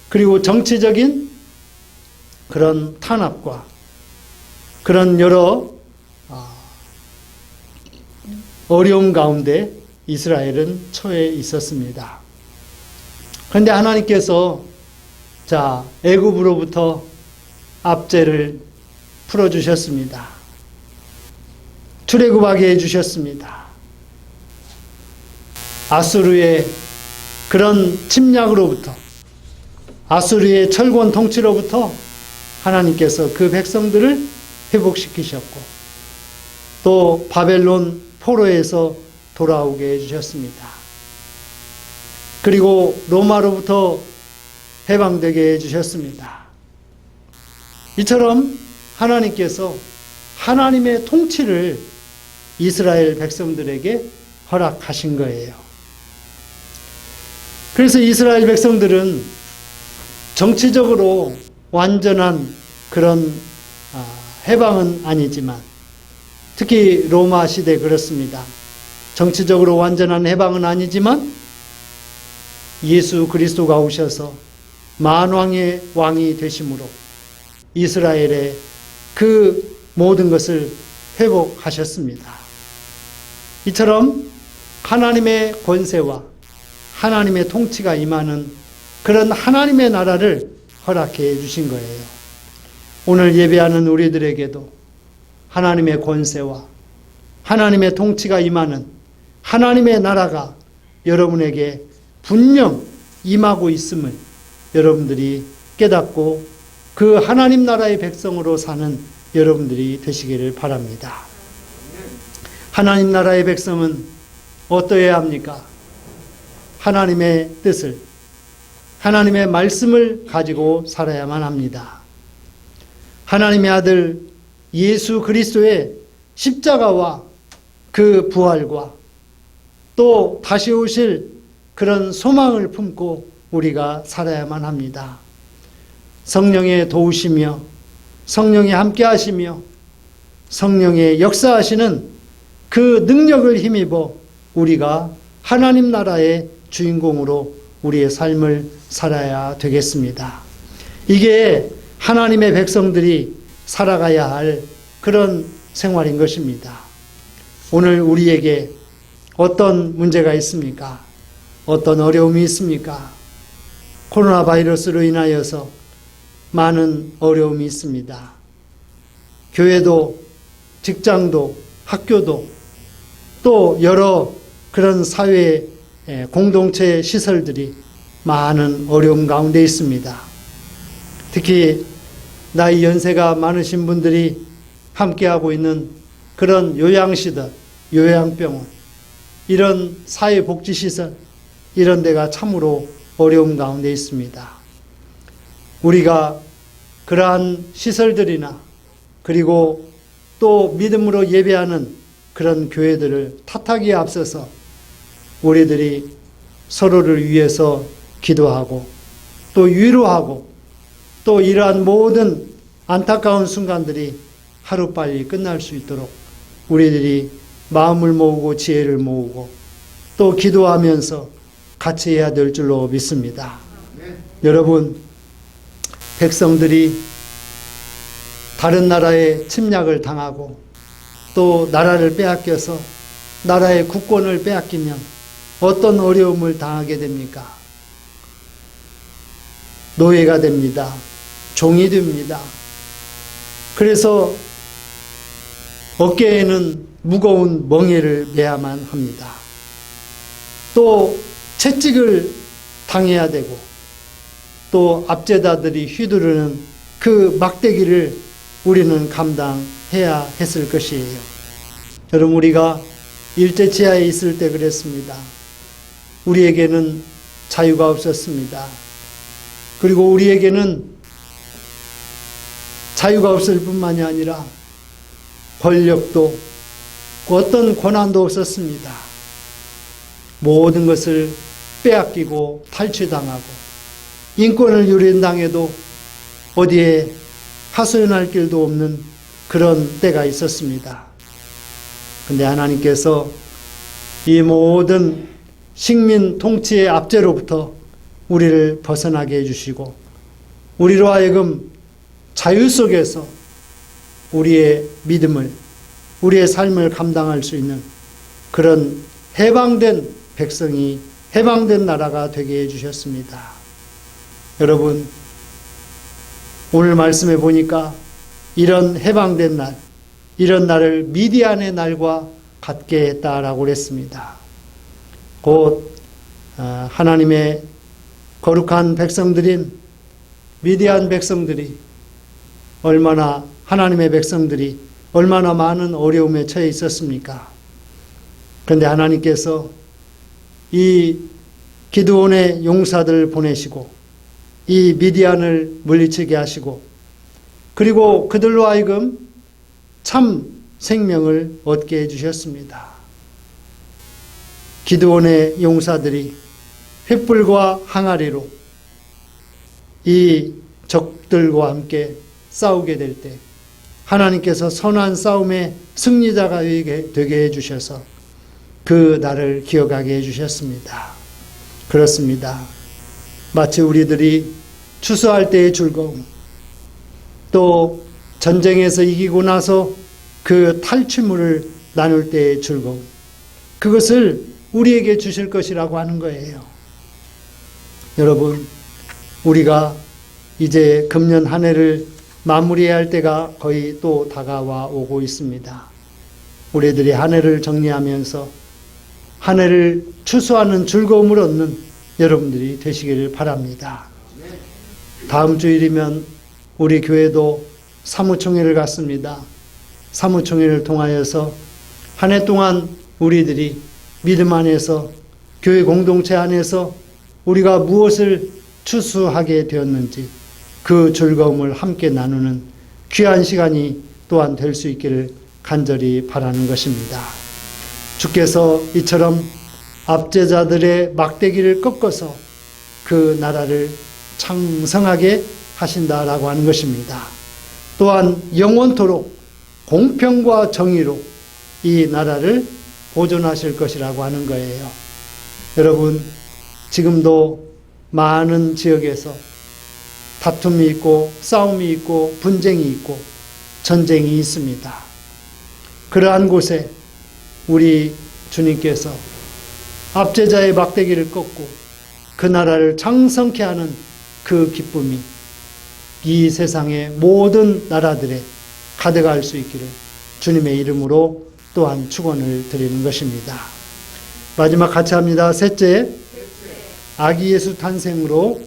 그리고 정치적인 그런 탄압과 그런 여러 어려움 가운데 이스라엘은 처해 있었습니다. 그런데 하나님께서 애굽으로부터 압제를 풀어주셨습니다. 출애굽하게 해주셨습니다. 아수르의 그런 침략으로부터, 아수르의 철권 통치로부터 하나님께서 그 백성들을 회복시키셨고, 또 바벨론 포로에서 돌아오게 해주셨습니다. 그리고 로마로부터 해방되게 해주셨습니다. 이처럼 하나님께서 하나님의 통치를 이스라엘 백성들에게 허락하신 거예요. 그래서 이스라엘 백성들은 정치적으로 완전한 그런 해방은 아니지만, 특히 로마 시대 그렇습니다. 정치적으로 완전한 해방은 아니지만 예수 그리스도가 오셔서 만왕의 왕이 되심으로 이스라엘의 그 모든 것을 회복하셨습니다. 이처럼 하나님의 권세와 하나님의 통치가 임하는 그런 하나님의 나라를 허락해 주신 거예요. 오늘 예배하는 우리들에게도 하나님의 권세와 하나님의 통치가 임하는 하나님의 나라가 여러분에게 분명 임하고 있음을 여러분들이 깨닫고 그 하나님 나라의 백성으로 사는 여러분들이 되시기를 바랍니다. 하나님 나라의 백성은 어떠해야 합니까? 하나님의 뜻을, 하나님의 말씀을 가지고 살아야만 합니다. 하나님의 아들 예수 그리스도의 십자가와 그 부활과 또 다시 오실 그런 소망을 품고 우리가 살아야만 합니다. 성령의 도우시며 성령이 함께 하시며 성령의 역사하시는 그 능력을 힘입어 우리가 하나님 나라의 주인공으로 우리의 삶을 살아야 되겠습니다. 이게 하나님의 백성들이 살아가야 할 그런 생활인 것입니다. 오늘 우리에게 어떤 문제가 있습니까? 어떤 어려움이 있습니까? 코로나 바이러스로 인하여서 많은 어려움이 있습니다. 교회도, 직장도, 학교도, 또 여러 그런 사회 공동체 시설들이 많은 어려움 가운데 있습니다. 특히 나이 연세가 많으신 분들이 함께하고 있는 그런 요양시설, 요양병원, 이런 사회복지시설, 이런 데가 참으로 어려움 가운데 있습니다. 우리가 그러한 시설들이나 그리고 또 믿음으로 예배하는 그런 교회들을 탓하기에 앞서서 우리들이 서로를 위해서 기도하고 또 위로하고 또 이러한 모든 안타까운 순간들이 하루빨리 끝날 수 있도록 우리들이 마음을 모으고 지혜를 모으고 또 기도하면서 같이 해야 될 줄로 믿습니다. 여러분, 백성들이 다른 나라의 침략을 당하고 또 나라를 빼앗겨서 나라의 국권을 빼앗기면 어떤 어려움을 당하게 됩니까? 노예가 됩니다. 종이 됩니다. 그래서 어깨에는 무거운 멍에를 매야만 합니다. 또 채찍을 당해야 되고 또 압제자들이 휘두르는 그 막대기를 우리는 감당해야 했을 것이에요. 여러분, 우리가 일제치하에 있을 때 그랬습니다. 우리에게는 자유가 없었습니다. 그리고 우리에게는 자유가 없을 뿐만이 아니라 권력도 어떤 권한도 없었습니다. 모든 것을 빼앗기고 탈취당하고 인권을 유린당해도 어디에 하소연할 길도 없는 그런 때가 있었습니다. 그런데 하나님께서 이 모든 식민 통치의 압제로부터 우리를 벗어나게 해주시고 우리로 하여금 자유 속에서 우리의 믿음을, 우리의 삶을 감당할 수 있는 그런 해방된 백성이, 해방된 나라가 되게 해주셨습니다. 여러분, 오늘 말씀해 보니까 이런 해방된 날, 이런 날을 미디안의 날과 같게 했다라고 그랬습니다. 곧 하나님의 거룩한 백성들인 미디안 백성들이 하나님의 백성들이 얼마나 많은 어려움에 처해 있었습니까? 그런데 하나님께서 이 기드온의 용사들을 보내시고 이 미디안을 물리치게 하시고 그리고 그들로 하여금 참 생명을 얻게 해주셨습니다. 기드온의 용사들이 횃불과 항아리로 이 적들과 함께 싸우게 될 때 하나님께서 선한 싸움의 승리자가 되게 해주셔서 그 날을 기억하게 해주셨습니다. 그렇습니다. 마치 우리들이 추수할 때의 즐거움, 또 전쟁에서 이기고 나서 그 탈취물을 나눌 때의 즐거움, 그것을 우리에게 주실 것이라고 하는 거예요. 여러분, 우리가 이제 금년 한 해를 마무리해야 할 때가 거의 또 다가와 오고 있습니다. 우리들이 한 해를 정리하면서 한 해를 추수하는 즐거움을 얻는 여러분들이 되시기를 바랍니다. 다음 주일이면 우리 교회도 사무총회를 갖습니다. 사무총회를 통하여서 한 해 동안 우리들이 믿음 안에서 교회 공동체 안에서 우리가 무엇을 추수하게 되었는지 그 즐거움을 함께 나누는 귀한 시간이 또한 될 수 있기를 간절히 바라는 것입니다. 주께서 이처럼 압제자들의 막대기를 꺾어서 그 나라를 창성하게 하신다라고 하는 것입니다. 또한 영원토록 공평과 정의로 이 나라를 보존하실 것이라고 하는 거예요. 여러분, 지금도 많은 지역에서 다툼이 있고 싸움이 있고 분쟁이 있고 전쟁이 있습니다. 그러한 곳에 우리 주님께서 압제자의 막대기를 꺾고 그 나라를 창성케 하는 그 기쁨이 이 세상의 모든 나라들에 가득할 수 있기를 주님의 이름으로 또한 축원을 드리는 것입니다. 마지막 같이 합니다. 셋째, 아기 예수 탄생으로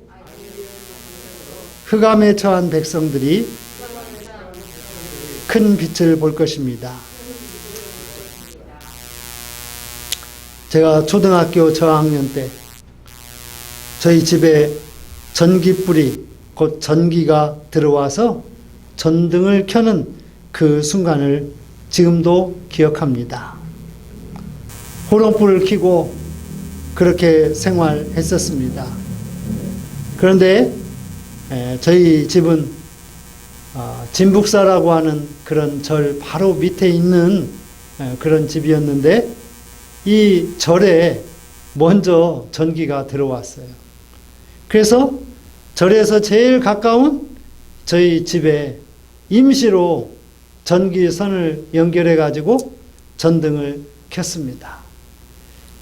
흑암에 처한 백성들이 큰 빛을 볼 것입니다. 제가 초등학교 저학년 때 저희 집에 전기불이 곧 전기가 들어와서 전등을 켜는 그 순간을 지금도 기억합니다. 호롱불을 켜고 그렇게 생활했었습니다. 그런데 저희 집은 진북사라고 하는 그런 절 바로 밑에 있는 그런 집이었는데 이 절에 먼저 전기가 들어왔어요. 그래서 절에서 제일 가까운 저희 집에 임시로 전기선을 연결해 가지고 전등을 켰습니다.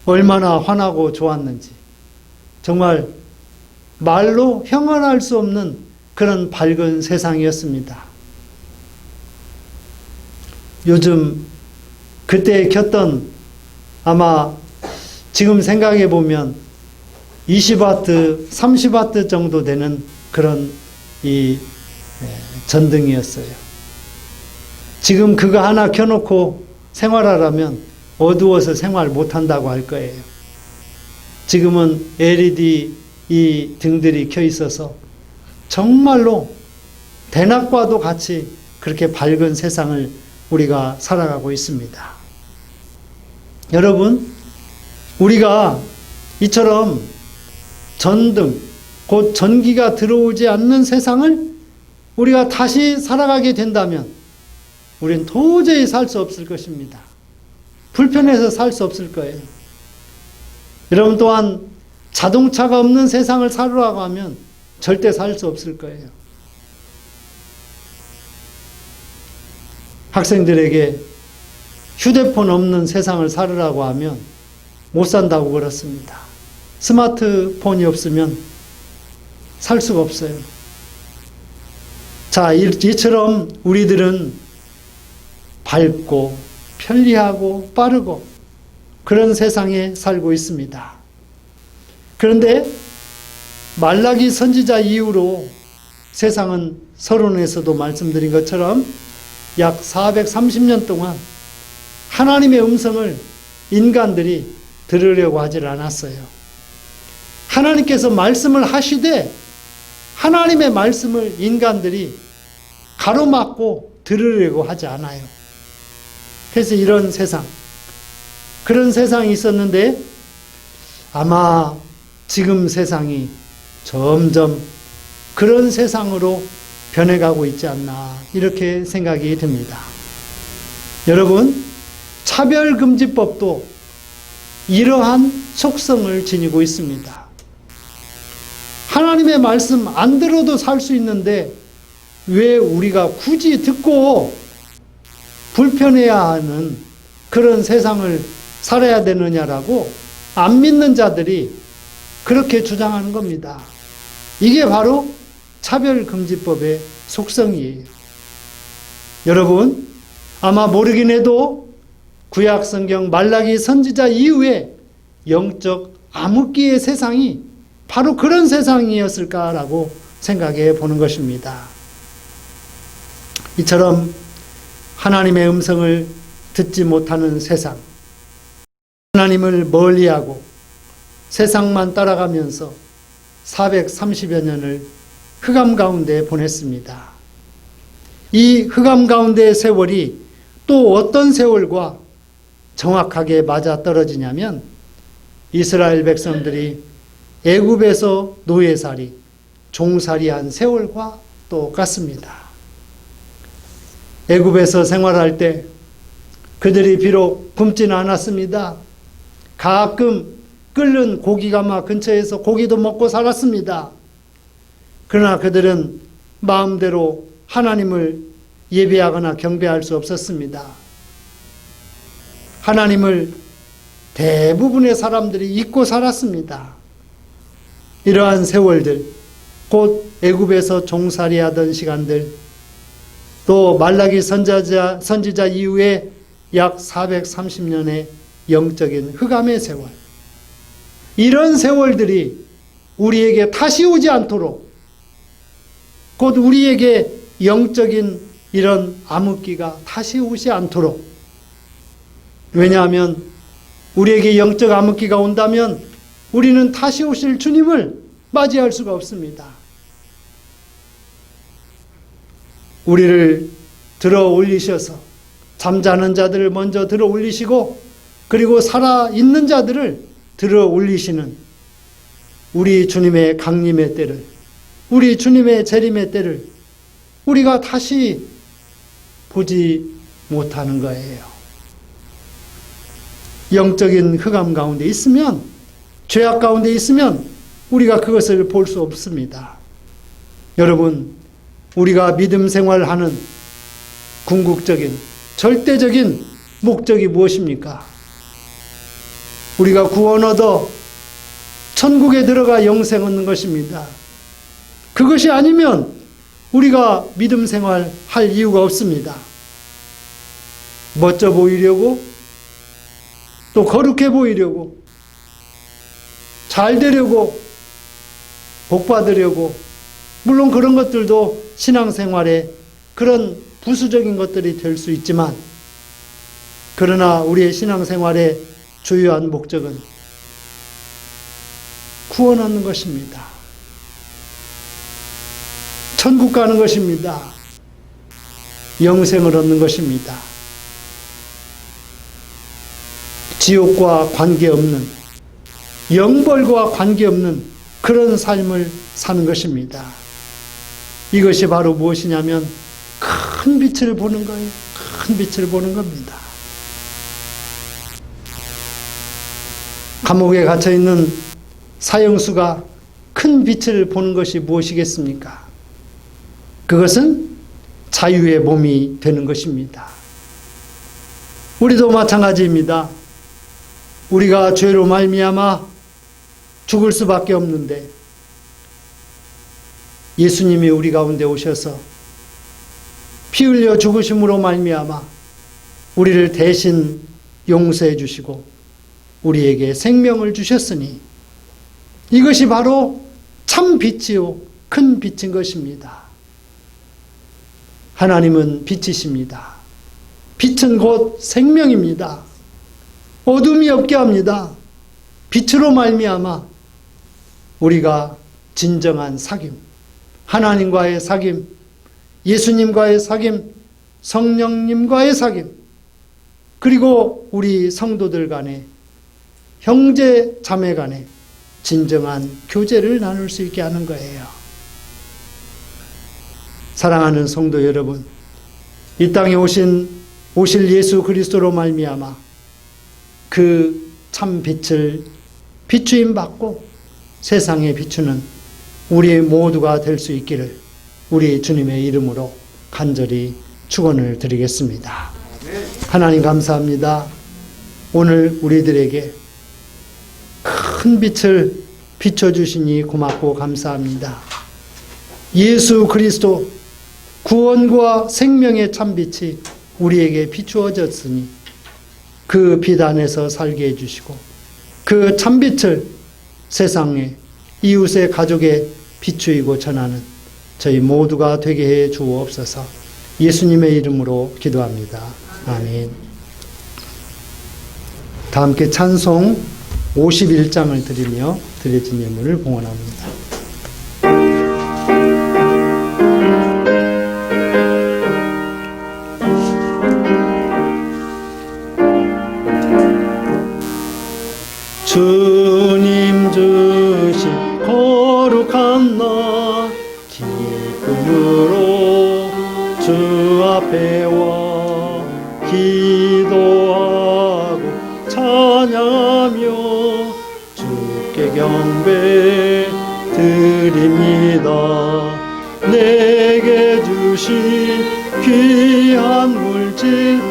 얼마나 환하고 좋았는지, 정말 말로 형언할 수 없는 그런 밝은 세상이었습니다. 요즘 그때 켰던 아마 지금 생각해 보면 20와트, 30와트 정도 되는 그런 이 전등이었어요. 지금 그거 하나 켜놓고 생활하라면 어두워서 생활 못한다고 할 거예요. 지금은 LED 이 등들이 켜 있어서 정말로 대낮과도 같이 그렇게 밝은 세상을 우리가 살아가고 있습니다. 여러분, 우리가 이처럼 전등, 곧 전기가 들어오지 않는 세상을 우리가 다시 살아가게 된다면 우리는 도저히 살 수 없을 것입니다. 불편해서 살 수 없을 거예요. 여러분 또한 자동차가 없는 세상을 살으라고 하면 절대 살 수 없을 거예요. 학생들에게 휴대폰 없는 세상을 살으라고 하면 못 산다고 그렇습니다. 스마트폰이 없으면 살 수가 없어요. 자, 이처럼 우리들은 밝고 편리하고 빠르고 그런 세상에 살고 있습니다. 그런데 말라기 선지자 이후로 세상은 서론에서도 말씀드린 것처럼 약 430년 동안 하나님의 음성을 인간들이 들으려고 하질 않았어요. 하나님께서 말씀을 하시되 하나님의 말씀을 인간들이 가로막고 들으려고 하지 않아요. 그래서 이런 세상, 그런 세상이 있었는데 아마 지금 세상이 점점 그런 세상으로 변해가고 있지 않나 이렇게 생각이 듭니다. 여러분, 차별금지법도 이러한 속성을 지니고 있습니다. 하나님의 말씀 안 들어도 살 수 있는데 왜 우리가 굳이 듣고 불편해야 하는 그런 세상을 살아야 되느냐라고 안 믿는 자들이 그렇게 주장하는 겁니다. 이게 바로 차별금지법의 속성이에요. 여러분, 아마 모르긴 해도 구약성경 말라기 선지자 이후에 영적 암흑기의 세상이 바로 그런 세상이었을까라고 생각해 보는 것입니다. 이처럼 하나님의 음성을 듣지 못하는 세상, 하나님을 멀리하고 세상만 따라가면서 430여 년을 흑암 가운데 보냈습니다. 이 흑암 가운데의 세월이 또 어떤 세월과 정확하게 맞아떨어지냐면 이스라엘 백성들이 애굽에서 노예살이, 종살이한 세월과 똑같습니다. 애굽에서 생활할 때 그들이 비록 굶지는 않았습니다. 가끔 끓는 고기가마 근처에서 고기도 먹고 살았습니다. 그러나 그들은 마음대로 하나님을 예배하거나 경배할 수 없었습니다. 하나님을 대부분의 사람들이 잊고 살았습니다. 이러한 세월들, 곧 애굽에서 종살이하던 시간들, 또 말라기 선지자 이후에 약 430년의 영적인 흑암의 세월, 이런 세월들이 우리에게 다시 오지 않도록, 곧 우리에게 영적인 이런 암흑기가 다시 오지 않도록, 왜냐하면 우리에게 영적 암흑기가 온다면 우리는 다시 오실 주님을 맞이할 수가 없습니다. 우리를 들어 올리셔서 잠자는 자들을 먼저 들어 올리시고 그리고 살아있는 자들을 들어 올리시는 우리 주님의 강림의 때를, 우리 주님의 재림의 때를 우리가 다시 보지 못하는 거예요. 영적인 흑암 가운데 있으면, 죄악 가운데 있으면 우리가 그것을 볼 수 없습니다. 여러분, 우리가 믿음 생활하는 궁극적인, 절대적인 목적이 무엇입니까? 우리가 구원 얻어 천국에 들어가 영생 얻는 것입니다. 그것이 아니면 우리가 믿음 생활할 이유가 없습니다. 멋져 보이려고, 또 거룩해 보이려고, 잘 되려고, 복 받으려고, 물론 그런 것들도 신앙생활에 그런 부수적인 것들이 될 수 있지만, 그러나 우리의 신앙생활의 주요한 목적은 구원 얻는 것입니다. 천국 가는 것입니다. 영생을 얻는 것입니다. 지옥과 관계없는, 영벌과 관계없는 그런 삶을 사는 것입니다. 이것이 바로 무엇이냐면 큰 빛을 보는 거예요. 큰 빛을 보는 겁니다. 감옥에 갇혀있는 사형수가 큰 빛을 보는 것이 무엇이겠습니까? 그것은 자유의 몸이 되는 것입니다. 우리도 마찬가지입니다. 우리가 죄로 말미암아 죽을 수밖에 없는데 예수님이 우리 가운데 오셔서 피 흘려 죽으심으로 말미암아 우리를 대신 용서해 주시고 우리에게 생명을 주셨으니 이것이 바로 참 빛이요 큰 빛인 것입니다. 하나님은 빛이십니다. 빛은 곧 생명입니다. 어둠이 없게 합니다. 빛으로 말미암아 우리가 진정한 사귐, 하나님과의 사귐, 예수님과의 사귐, 성령님과의 사귐, 그리고 우리 성도들 간에 형제 자매 간에 진정한 교제를 나눌 수 있게 하는 거예요. 사랑하는 성도 여러분, 이 땅에 오실 예수 그리스도로 말미암아 그 참 빛을 비추임 받고 세상에 비추는 우리 모두가 될 수 있기를 우리 주님의 이름으로 간절히 축원을 드리겠습니다. 하나님 감사합니다. 오늘 우리들에게 큰 빛을 비춰주시니 고맙고 감사합니다. 예수 그리스도 구원과 생명의 참빛이 우리에게 비추어졌으니 그 빛 안에서 살게 해주시고 그 참빛을 세상에 이웃의 가족에 비추이고 전하는 저희 모두가 되게 해 주옵소서. 예수님의 이름으로 기도합니다. 아멘. 다 함께 찬송 51장을 드리며 드려진 예물을 봉헌합니다. 주님 주신 거룩한 날 기쁨으로 주 앞에 와 기도하고 찬양하며 주께 경배 드립니다. 내게 주신 귀한 물질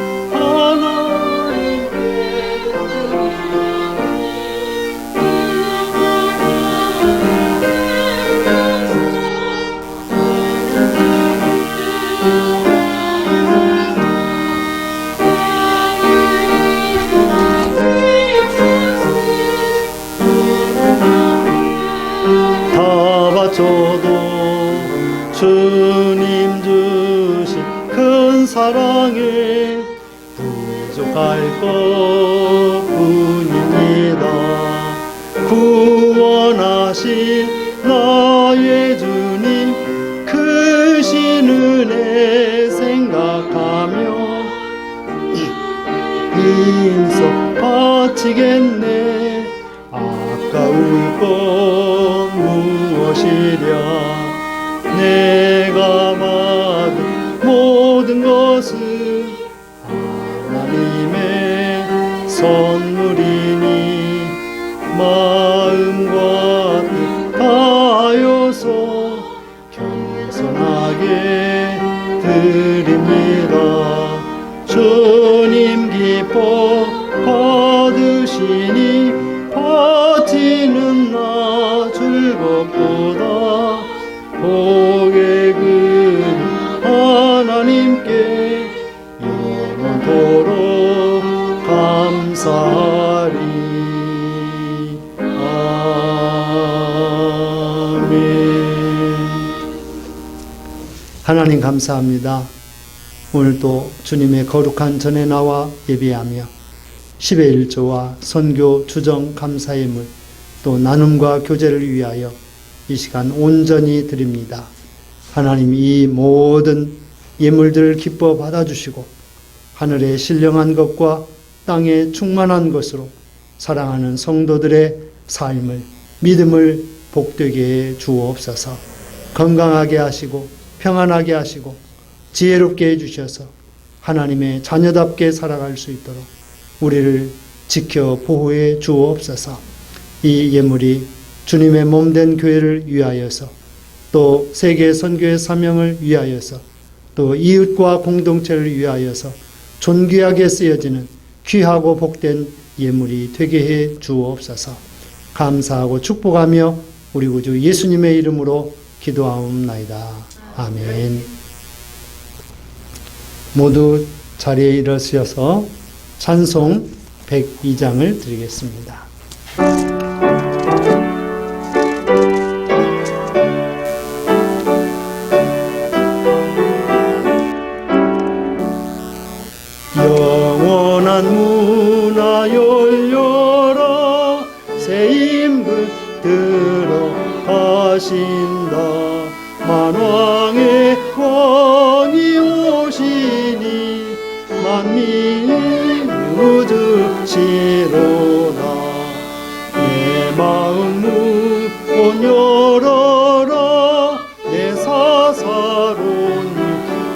주님 주신 큰 사랑에 부족할 것뿐입니다. 구원하신 나의 주님 크신 은혜 생각하며 인속 바치겠네. 아까울 것 무엇이랴. 내가 받은 모든 것은 하나님의 선물이니 마음과 뜻 다하여서 겸손하게 드립니다. 주님 기뻐 받으시니 바치는 나 즐겁도다. 복의 근 하나님께 영원토록 감사하리. 아멘. 하나님 감사합니다. 오늘도 주님의 거룩한 전에 나와 예배하며 10의 1조와 선교 주정 감사예물 또 나눔과 교제를 위하여 이 시간 온전히 드립니다. 하나님 이 모든 예물들을 기뻐 받아주시고 하늘에 신령한 것과 땅에 충만한 것으로 사랑하는 성도들의 삶을 믿음을 복되게 해 주옵소서. 건강하게 하시고 평안하게 하시고 지혜롭게 해주셔서 하나님의 자녀답게 살아갈 수 있도록 우리를 지켜 보호해 주옵소서. 이 예물이 주님의 몸된 교회를 위하여서 또 세계 선교의 사명을 위하여서 또 이웃과 공동체를 위하여서 존귀하게 쓰여지는 귀하고 복된 예물이 되게 해 주옵소서. 감사하고 축복하며 우리 구주 예수님의 이름으로 기도하옵나이다. 아멘. 모두 자리에 일어서셔서 찬송 102장을 드리겠습니다. 영원한 문화 열려라 새 임금 들어가신다 만왕의 왕이 오시니 만민이 누드시로다 내 마음 문 열어라 내 사사로니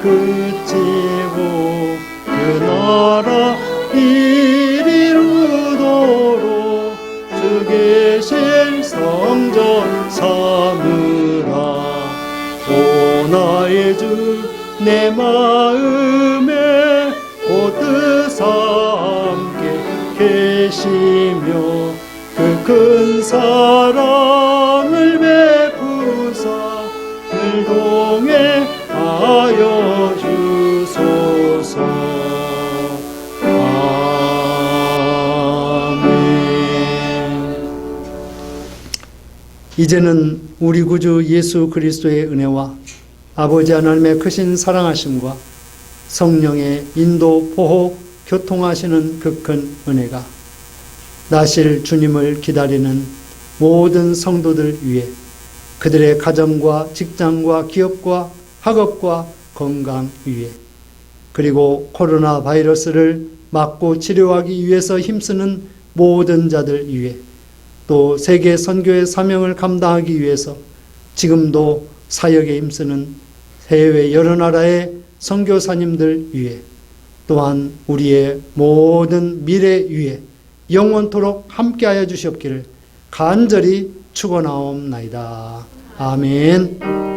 그치고 그 나라 이리루도록 주 계실 성전 삼으라 오 나의 주 내 마음에 곧 뜻 함께 계시며 그 큰 사랑을 베푸사 늘 동행하여 주소서. 이제는 우리 구주 예수 그리스도의 은혜와 아버지 하나님의 크신 사랑하심과 성령의 인도, 보호, 교통하시는 그 큰 은혜가 나실 주님을 기다리는 모든 성도들 위해 그들의 가정과 직장과 기업과 학업과 건강 위해 그리고 코로나 바이러스를 막고 치료하기 위해서 힘쓰는 모든 자들 위해 또 세계 선교의 사명을 감당하기 위해서 지금도 사역에 힘쓰는 해외 여러 나라의 선교사님들 위해 또한 우리의 모든 미래 위에 영원토록 함께하여 주시옵기를 간절히 축원하옵나이다. 아멘.